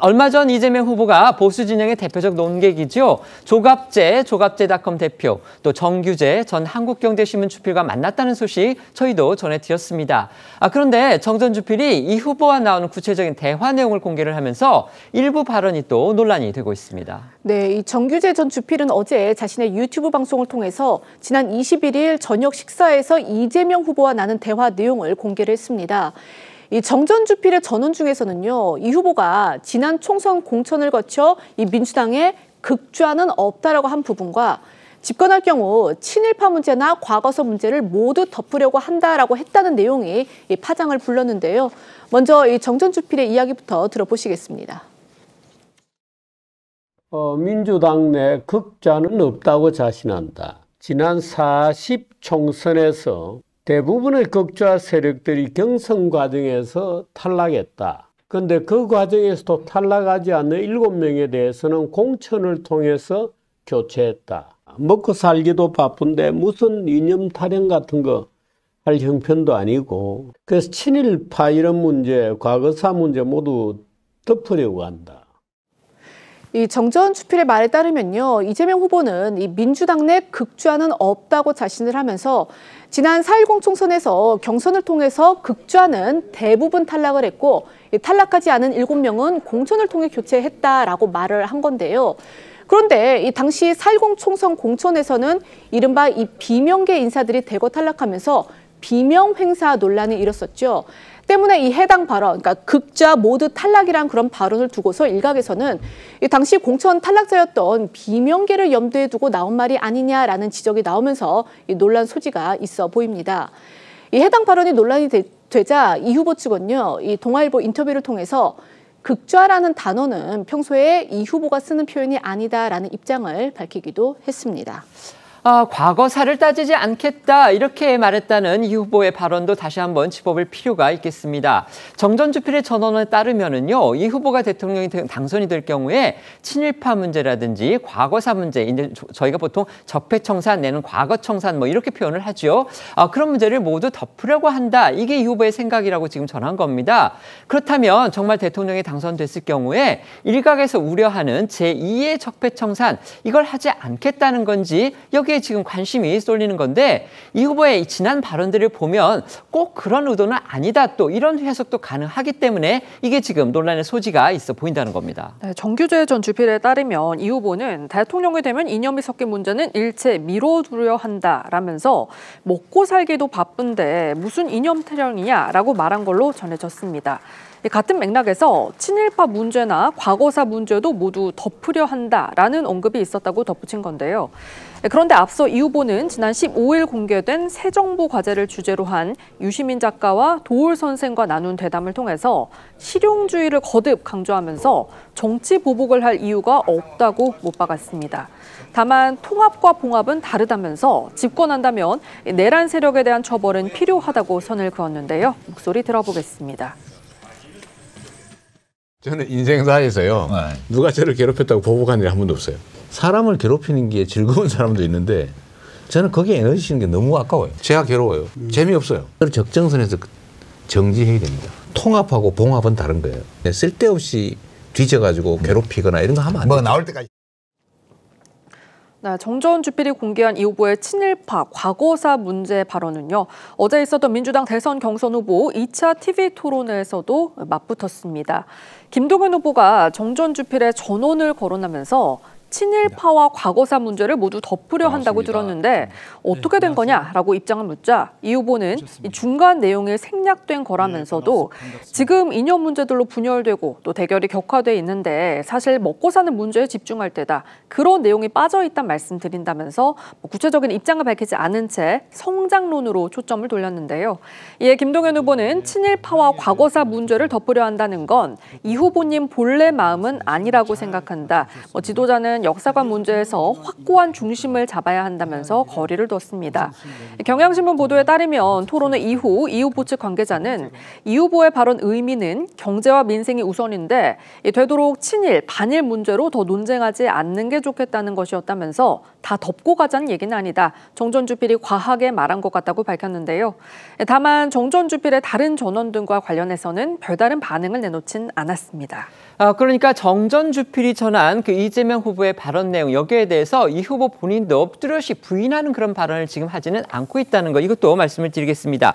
얼마 전 이재명 후보가 보수 진영의 대표적 논객이죠. 조갑제닷컴 대표, 또 정규재 전 한국경제신문 주필과 만났다는 소식 저희도 전해드렸습니다. 그런데 정 전 주필이 이 후보와 나오는 구체적인 대화 내용을 공개를 하면서 일부 발언이 또 논란이 되고 있습니다. 네, 이 정규재 전 주필은 어제 자신의 유튜브 방송을 통해서 지난 21일 저녁 식사에서 이재명 후보와 나눈 대화 내용을 공개를 했습니다. 이 정 전 주필의 전원 중에서는요, 이 후보가 지난 총선 공천을 거쳐 이 민주당에 극좌는 없다라고 한 부분과 집권할 경우 친일파 문제나 과거사 문제를 모두 덮으려고 한다라고 했다는 내용이 이 파장을 불렀는데요. 먼저 이 정 전 주필의 이야기부터 들어보시겠습니다. 민주당 내 극좌는 없다고 자신한다. 지난 40 총선에서 대부분의 극좌 세력들이 경선 과정에서 탈락했다. 그런데 그 과정에서도 탈락하지 않는 7명에 대해서는 공천을 통해서 교체했다. 먹고 살기도 바쁜데 무슨 이념 타령 같은 거 할 형편도 아니고, 그래서 친일파 이런 문제, 과거사 문제 모두 덮으려고 한다. 이 정 전 주필의 말에 따르면요, 이재명 후보는 이 민주당 내 극좌는 없다고 자신을 하면서 지난 4.10 총선에서 경선을 통해서 극좌는 대부분 탈락을 했고 탈락하지 않은 7명은 공천을 통해 교체했다라고 말을 한 건데요. 그런데 이 당시 4.10 총선 공천에서는 이른바 이 비명계 인사들이 대거 탈락하면서 비명 행사 논란이 일었었죠. 때문에 이 해당 발언, 그러니까 극좌 모두 탈락이란 그런 발언을 두고서 일각에서는 이 당시 공천 탈락자였던 비명계를 염두에 두고 나온 말이 아니냐라는 지적이 나오면서 이 논란 소지가 있어 보입니다. 이 해당 발언이 논란이 되자 이 후보 측은요, 이 동아일보 인터뷰를 통해서 극좌라는 단어는 평소에 이 후보가 쓰는 표현이 아니다라는 입장을 밝히기도 했습니다. 과거사를 따지지 않겠다 이렇게 말했다는 이 후보의 발언도 다시 한번 짚어볼 필요가 있겠습니다. 정 전 주필의 전언에 따르면은요, 이 후보가 대통령이 당선이 될 경우에 친일파 문제라든지 과거사 문제, 이제 저희가 보통 적폐청산 내는 과거청산 뭐 이렇게 표현을 하죠. 그런 문제를 모두 덮으려고 한다. 이게 이 후보의 생각이라고 지금 전한 겁니다. 그렇다면 정말 대통령이 당선됐을 경우에 일각에서 우려하는 제2의 적폐청산 이걸 하지 않겠다는 건지 여기에 지금 관심이 쏠리는 건데, 이 후보의 지난 발언들을 보면 꼭 그런 의도는 아니다, 또 이런 해석도 가능하기 때문에 이게 지금 논란의 소지가 있어 보인다는 겁니다. 네, 정규재 전 주필에 따르면 이 후보는 대통령이 되면 이념이 섞인 문제는 일체 미뤄두려 한다라면서 먹고 살기도 바쁜데 무슨 이념 타령이냐라고 말한 걸로 전해졌습니다. 같은 맥락에서 친일파 문제나 과거사 문제도 모두 덮으려 한다라는 언급이 있었다고 덧붙인 건데요. 그런데 앞서 이 후보는 지난 15일 공개된 새 정부 과제를 주제로 한 유시민 작가와 도올 선생과 나눈 대담을 통해서 실용주의를 거듭 강조하면서 정치 보복을 할 이유가 없다고 못 박았습니다. 다만 통합과 봉합은 다르다면서 집권한다면 내란 세력에 대한 처벌은 필요하다고 선을 그었는데요. 목소리 들어보겠습니다. 저는 인생사에서요, 누가 저를 괴롭혔다고 보복한 일이 한 번도 없어요. 사람을 괴롭히는 게 즐거운 사람도 있는데 저는 거기에 에너지 쓰는 게 너무 아까워요. 제가 괴로워요. 재미없어요. 적정선에서 정지해야 됩니다. 통합하고 봉합은 다른 거예요. 쓸데없이 뒤져가지고 괴롭히거나 이런 거 하면 안 돼요. 뭐 나올 때까지. 네, 정 전 주필이 공개한 이 후보의 친일파 과거사 문제 발언은요, 어제 있었던 민주당 대선 경선 후보 2차 TV 토론회에서도 맞붙었습니다. 김동연 후보가 정 전 주필의 전언을 거론하면서 친일파와 과거사 문제를 모두 덮으려 한다고 들었는데 어떻게 된 거냐라고 입장을 묻자 이 후보는 중간 내용이 생략된 거라면서도 지금 이념 문제들로 분열되고 또 대결이 격화돼 있는데 사실 먹고 사는 문제에 집중할 때다. 그런 내용이 빠져있단 말씀드린다면서 구체적인 입장을 밝히지 않은 채 성장론으로 초점을 돌렸는데요. 이에 김동연 후보는 친일파와 과거사 문제를 덮으려 한다는 건 이 후보님 본래 마음은 아니라고 생각한다. 지도자는 역사관 문제에서 확고한 중심을 잡아야 한다면서 거리를 뒀습니다. 경향신문 보도에 따르면 토론회 이후 이 후보 측 관계자는 이 후보의 발언 의미는 경제와 민생이 우선인데 되도록 친일, 반일 문제로 더 논쟁하지 않는 게 좋겠다는 것이었다면서 다 덮고 가자는 얘기는 아니다. 정전주필이 과하게 말한 것 같다고 밝혔는데요. 다만 정전주필의 다른 전원 등과 관련해서는 별다른 반응을 내놓진 않았습니다. 그러니까 정전주필이 전한 그 이재명 후보의 발언 내용 여기에 대해서 이 후보 본인도 뚜렷이 부인하는 그런 발언을 지금 하지는 않고 있다는 거 이것도 말씀을 드리겠습니다.